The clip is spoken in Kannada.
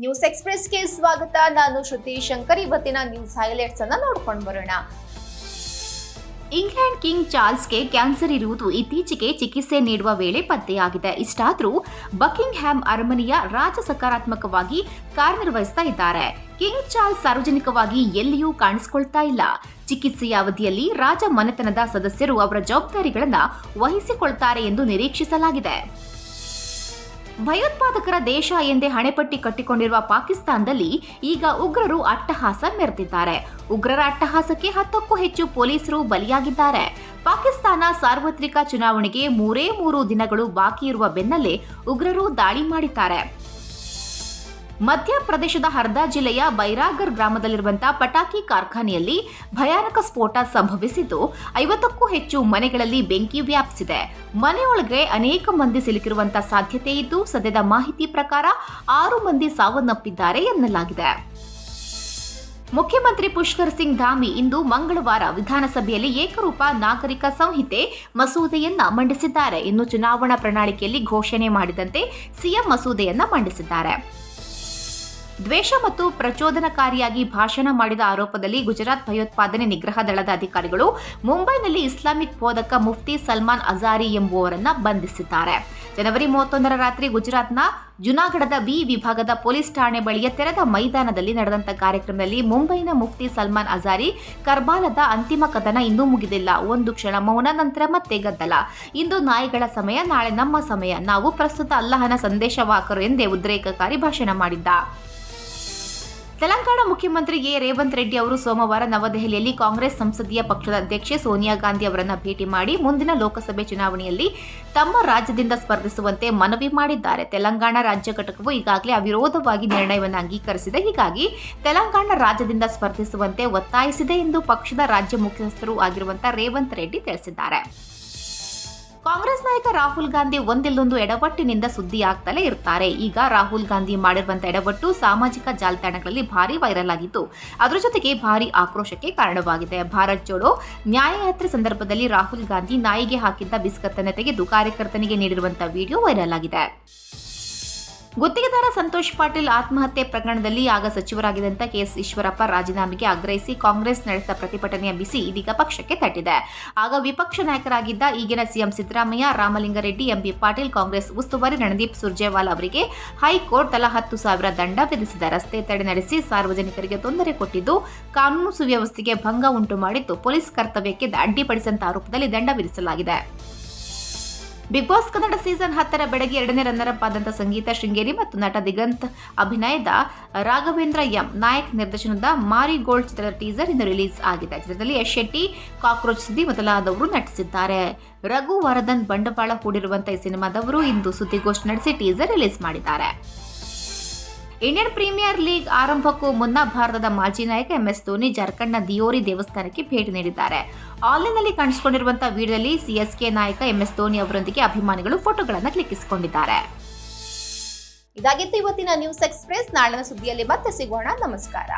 ನ್ಯೂಸ್ ಎಕ್ಸ್‌ಪ್ರೆಸ್‌ಗೆ ಸ್ವಾಗತ. ನಾನು ಶ್ರುತಿ ಶಂಕರ್. ಇವತ್ತಿನ ನ್ಯೂಸ್ ಹೈಲೈಟ್ಸ್ ಅನ್ನು ನೋಡ್ಕೊಂಡು ಬರೋಣ. ಇಂಗ್ಲೆಂಡ್ ಕಿಂಗ್ ಚಾರ್ಲ್ಸ್ಗೆ ಕ್ಯಾನ್ಸರ್ ಇರುವುದು ಇತ್ತೀಚೆಗೆ ಚಿಕಿತ್ಸೆ ನೀಡುವ ವೇಳೆ ಪತ್ತೆಯಾಗಿದೆ. ಇಷ್ಟಾದರೂ ಬಕಿಂಗ್ಹ್ಯಾಮ್ ಅರಮನೆಯ ರಾಜ ಸಕಾರಾತ್ಮಕವಾಗಿ ಕಾರ್ಯನಿರ್ವಹಿಸ್ತಾ ಇದ್ದಾರೆ. ಕಿಂಗ್ ಚಾರ್ಲ್ಸ್ ಸಾರ್ವಜನಿಕವಾಗಿ ಎಲ್ಲಿಯೂ ಕಾಣಿಸಿಕೊಳ್ತಾ ಇಲ್ಲ. ಚಿಕಿತ್ಸೆಯ ಅವಧಿಯಲ್ಲಿ ರಾಜ ಮನೆತನದ ಸದಸ್ಯರು ಅವರ ಜವಾಬ್ದಾರಿಗಳನ್ನು ವಹಿಸಿಕೊಳ್ತಾರೆ ಎಂದು ನಿರೀಕ್ಷಿಸಲಾಗಿದೆ. ಭಯೋತ್ಪಾದಕರ ದೇಶ ಎಂದೇ ಹಣೆಪಟ್ಟಿ ಕಟ್ಟಿಕೊಂಡಿರುವ ಪಾಕಿಸ್ತಾನದಲ್ಲಿ ಈಗ ಉಗ್ರರು ಅಟ್ಟಹಾಸ ಮೆರೆದಿದ್ದಾರೆ. ಉಗ್ರರ ಅಟ್ಟಹಾಸಕ್ಕೆ 10ಕ್ಕೂ ಹೆಚ್ಚು ಪೊಲೀಸರು ಬಲಿಯಾಗಿದ್ದಾರೆ. ಪಾಕಿಸ್ತಾನ ಸಾರ್ವತ್ರಿಕ ಚುನಾವಣೆಗೆ 3 ದಿನಗಳು ಬಾಕಿ ಇರುವ ಬೆನ್ನಲ್ಲೇ ಉಗ್ರರು ದಾಳಿ ಮಾಡಿದ್ದಾರೆ. ಮಧ್ಯಪ್ರದೇಶದ ಹರ್ದಾ ಜಿಲ್ಲೆಯ ಬೈರಾಗರ್ ಗ್ರಾಮದಲ್ಲಿರುವಂತಹ ಪಟಾಕಿ ಕಾರ್ಖಾನೆಯಲ್ಲಿ ಭಯಾನಕ ಸ್ಫೋಟ ಸಂಭವಿಸಿದ್ದು 50ಕ್ಕೂ ಹೆಚ್ಚು ಮನೆಗಳಲ್ಲಿ ಬೆಂಕಿ ವ್ಯಾಪಿಸಿದೆ. ಮನೆಯೊಳಗೆ ಅನೇಕ ಮಂದಿ ಸಿಲುಕಿರುವಂತಹ ಸಾಧ್ಯತೆ ಇದ್ದು, ಸದ್ಯದ ಮಾಹಿತಿ ಪ್ರಕಾರ 6 ಮಂದಿ ಸಾವನ್ನಪ್ಪಿದ್ದಾರೆ ಎನ್ನಲಾಗಿದೆ. ಮುಖ್ಯಮಂತ್ರಿ ಪುಷ್ಕರ್ ಸಿಂಗ್ ಧಾಮಿ ಇಂದು ಮಂಗಳವಾರ ವಿಧಾನಸಭೆಯಲ್ಲಿ ಏಕರೂಪ ನಾಗರಿಕ ಸಂಹಿತೆ ಮಸೂದೆಯನ್ನ ಮಂಡಿಸಿದ್ದಾರೆ. ಇನ್ನು ಚುನಾವಣಾ ಪ್ರಣಾಳಿಕೆಯಲ್ಲಿ ಘೋಷಣೆ ಮಾಡಿದಂತೆ ಸಿಎಂ ಮಸೂದೆಯನ್ನ ಮಂಡಿಸಿದ್ದಾರೆ. ದ್ವೇಷ ಮತ್ತು ಪ್ರಚೋದನಕಾರಿಯಾಗಿ ಭಾಷಣ ಮಾಡಿದ ಆರೋಪದಲ್ಲಿ ಗುಜರಾತ್ ಭಯೋತ್ಪಾದನೆ ನಿಗ್ರಹ ದಳದ ಅಧಿಕಾರಿಗಳು ಮುಂಬೈನಲ್ಲಿ ಇಸ್ಲಾಮಿಕ್ ಬೋಧಕ ಮುಫ್ತಿ ಸಲ್ಮಾನ್ ಅಜಾರಿ ಎಂಬುವರನ್ನ ಬಂಧಿಸಿದ್ದಾರೆ. ಜನವರಿ 31ರ ರಾತ್ರಿ ಗುಜರಾತ್ನ ಜುನಾಗಢದ ಬಿ ವಿಭಾಗದ ಪೊಲೀಸ್ ಠಾಣೆ ಬಳಿಯ ತೆರೆದ ಮೈದಾನದಲ್ಲಿ ನಡೆದಂತ ಕಾರ್ಯಕ್ರಮದಲ್ಲಿ ಮುಂಬೈನ ಮುಫ್ತಿ ಸಲ್ಮಾನ್ ಅಜಾರಿ ಕರ್ಬಾಲದ ಅಂತಿಮ ಕದನ ಇನ್ನೂ ಮುಗಿದಿಲ್ಲ. ಒಂದು ಕ್ಷಣ ಮೌನ, ನಂತರ ಮತ್ತೆ ಗದ್ದಲ. ಇಂದು ನಾಯಿಗಳ ಸಮಯ, ನಾಳೆ ನಮ್ಮ ಸಮಯ. ನಾವು ಪ್ರಸ್ತುತ ಅಲ್ಲಾಹನ ಸಂದೇಶವಾಹಕರು ಎಂದೇ ಉದ್ರೇಕಕಾರಿ ಭಾಷಣ ಮಾಡಿದ್ದ. ತೆಲಂಗಾಣ ಮುಖ್ಯಮಂತ್ರಿ ರೇವಂತ್ ರೆಡ್ಡಿ ಅವರು ಸೋಮವಾರ ನವದೆಹಲಿಯಲ್ಲಿ ಕಾಂಗ್ರೆಸ್ ಸಂಸದೀಯ ಪಕ್ಷದ ಅಧ್ಯಕ್ಷೆ ಸೋನಿಯಾ ಗಾಂಧಿ ಅವರನ್ನ ಭೇಟಿ ಮಾಡಿ ಮುಂದಿನ ಲೋಕಸಭೆ ಚುನಾವಣೆಯಲ್ಲಿ ತಮ್ಮ ರಾಜ್ಯದಿಂದ ಸ್ಪರ್ಧಿಸುವಂತೆ ಮನವಿ ಮಾಡಿದ್ದಾರೆ. ತೆಲಂಗಾಣ ರಾಜ್ಯ ಘಟಕವು ಈಗಾಗಲೇ ಅವಿರೋಧವಾಗಿ ನಿರ್ಣಯವನ್ನು ಅಂಗೀಕರಿಸಿದೆ. ಹೀಗಾಗಿ ತೆಲಂಗಾಣ ರಾಜ್ಯದಿಂದ ಸ್ಪರ್ಧಿಸುವಂತೆ ಒತ್ತಾಯಿಸಿದೆ ಎಂದು ಪಕ್ಷದ ರಾಜ್ಯ ಮುಖ್ಯಸ್ಥರು ಆಗಿರುವಂತಹ ರೇವಂತ್ ರೆಡ್ಡಿ ತಿಳಿಸಿದ್ದಾರೆ. ಕಾಂಗ್ರೆಸ್ ನಾಯಕ ರಾಹುಲ್ ಗಾಂಧಿ ಒಂದಿಲ್ಲೊಂದು ಎಡವಟ್ಟಿನಿಂದ ಸುದ್ದಿಯಾಗ್ತಲೇ ಇರ್ತಾರೆ. ಈಗ ರಾಹುಲ್ ಗಾಂಧಿ ಮಾಡಿರುವಂತಹ ಎಡವಟ್ಟು ಸಾಮಾಜಿಕ ಜಾಲತಾಣಗಳಲ್ಲಿ ಭಾರಿ ವೈರಲ್ ಆಗಿದ್ದು, ಅದರ ಜೊತೆಗೆ ಭಾರಿ ಆಕ್ರೋಶಕ್ಕೆ ಕಾರಣವಾಗಿದೆ. ಭಾರತ್ ಜೋಡೋ ನ್ಯಾಯಯಾತ್ರೆ ಸಂದರ್ಭದಲ್ಲಿ ರಾಹುಲ್ ಗಾಂಧಿ ನಾಯಿಗೆ ಹಾಕಿದ್ದ ಬಿಸ್ಕತ್ ಅನ್ನು ತೆಗೆದು ಕಾರ್ಯಕರ್ತನಿಗೆ ನೀಡಿರುವಂತಹ ವಿಡಿಯೋ ವೈರಲ್ ಆಗಿದೆ. ಗುತ್ತಿಗೆದಾರ ಸಂತೋಷ್ ಪಾಟೀಲ್ ಆತ್ಮಹತ್ಯೆ ಪ್ರಕರಣದಲ್ಲಿ ಆಗ ಸಚಿವರಾಗಿದ್ದಂಥ ಕೆಎಸ್ ಈಶ್ವರಪ್ಪ ರಾಜೀನಾಮೆಗೆ ಆಗ್ರಹಿಸಿ ಕಾಂಗ್ರೆಸ್ ನಡೆಸಿದ ಪ್ರತಿಭಟನೆಯ ಬಿಸಿ ಇದೀಗ ಪಕ್ಷಕ್ಕೆ ತಟ್ಟಿದೆ. ಆಗ ವಿಪಕ್ಷ ನಾಯಕರಾಗಿದ್ದ ಈಗಿನ ಸಿಎಂ ಸಿದ್ದರಾಮಯ್ಯ, ರಾಮಲಿಂಗಾರೆಡ್ಡಿ, ಎಂಬಿ ಪಾಟೀಲ್, ಕಾಂಗ್ರೆಸ್ ಉಸ್ತುವಾರಿ ರಣದೀಪ್ ಸುರ್ಜೇವಾಲಾ ಅವರಿಗೆ ಹೈಕೋರ್ಟ್ ತಲಾ 10,000 ದಂಡ ವಿಧಿಸಿದೆ. ರಸ್ತೆ ತಡೆ ನಡೆಸಿ ಸಾರ್ವಜನಿಕರಿಗೆ ತೊಂದರೆ ಕೊಟ್ಟಿದ್ದು, ಕಾನೂನು ಸುವ್ಯವಸ್ಥೆಗೆ ಭಂಗ ಉಂಟು ಮಾಡಿದ್ದು, ಪೊಲೀಸ್ ಕರ್ತವ್ಯಕ್ಕೆ ಅಡ್ಡಿಪಡಿಸಿದಂತ ಆರೋಪದಲ್ಲಿ ದಂಡ ವಿಧಿಸಲಾಗಿದೆ. ಬಿಗ್ ಬಾಸ್ ಕನ್ನಡ ಸೀಸನ್ 10ರ ಬೆಡಗಿ 2ನೇ ರನ್ನರ್ ಅಪ್ ಆದಂತಹ ಸಂಗೀತ ಶೃಂಗೇರಿ ಮತ್ತು ನಟ ದಿಗಂತ್ ಅಭಿನಯದ ರಾಘವೇಂದ್ರ ಎಂ ನಾಯಕ್ ನಿರ್ದೇಶನದ ಮಾರಿ ಗೋಲ್ಡ್ ಚಿತ್ರದ ಟೀಸರ್ ಇಂದು ರಿಲೀಸ್ ಆಗಿದೆ. ಚಿತ್ರದಲ್ಲಿ ಯಶ್ ಶೆಟ್ಟಿ, ಕಾಕ್ರೋಚ್ ಸುದ್ದಿ ಮೊದಲಾದವರು ನಟಿಸಿದ್ದಾರೆ. ರಘು ವರದನ್ ಬಂಡವಾಳ ಹೂಡಿರುವಂತಹ ಈ ಸಿನಿಮಾದವರು ಇಂದು ಸುದ್ದಿಗೋಷ್ಠಿ ನಡೆಸಿ ಟೀಸರ್ ರಿಲೀಸ್ ಮಾಡಿದ್ದಾರೆ. ಇಂಡಿಯನ್ ಪ್ರೀಮಿಯರ್ ಲೀಗ್ ಆರಂಭಕ್ಕೂ ಮುನ್ನ ಭಾರತದ ಮಾಜಿ ನಾಯಕ MS ಧೋನಿ ಜಾರ್ಖಂಡ್ನ ದಿಯೋರಿ ದೇವಸ್ಥಾನಕ್ಕೆ ಭೇಟಿ ನೀಡಿದ್ದಾರೆ. ಆನ್ಲೈನ್ನಲ್ಲಿ ಕಾಣಿಸಿಕೊಂಡಿರುವಂತಹ ವಿಡಿಯೋದಲ್ಲಿ CSK ನಾಯಕ MS ಧೋನಿ ಅವರೊಂದಿಗೆ ಅಭಿಮಾನಿಗಳು ಫೋಟೋಗಳನ್ನು ಕ್ಲಿಕ್ಕಿಸಿಕೊಂಡಿದ್ದಾರೆ. ಇದಾಗಿತ್ತು ಇವತ್ತಿನ ನ್ಯೂಸ್ ಎಕ್ಸ್‌ಪ್ರೆಸ್. ನಾಳಿನ ಸುದ್ದಿಯಲ್ಲಿ ಮತ್ತೆ ಸಿಗೋಣ. ನಮಸ್ಕಾರ.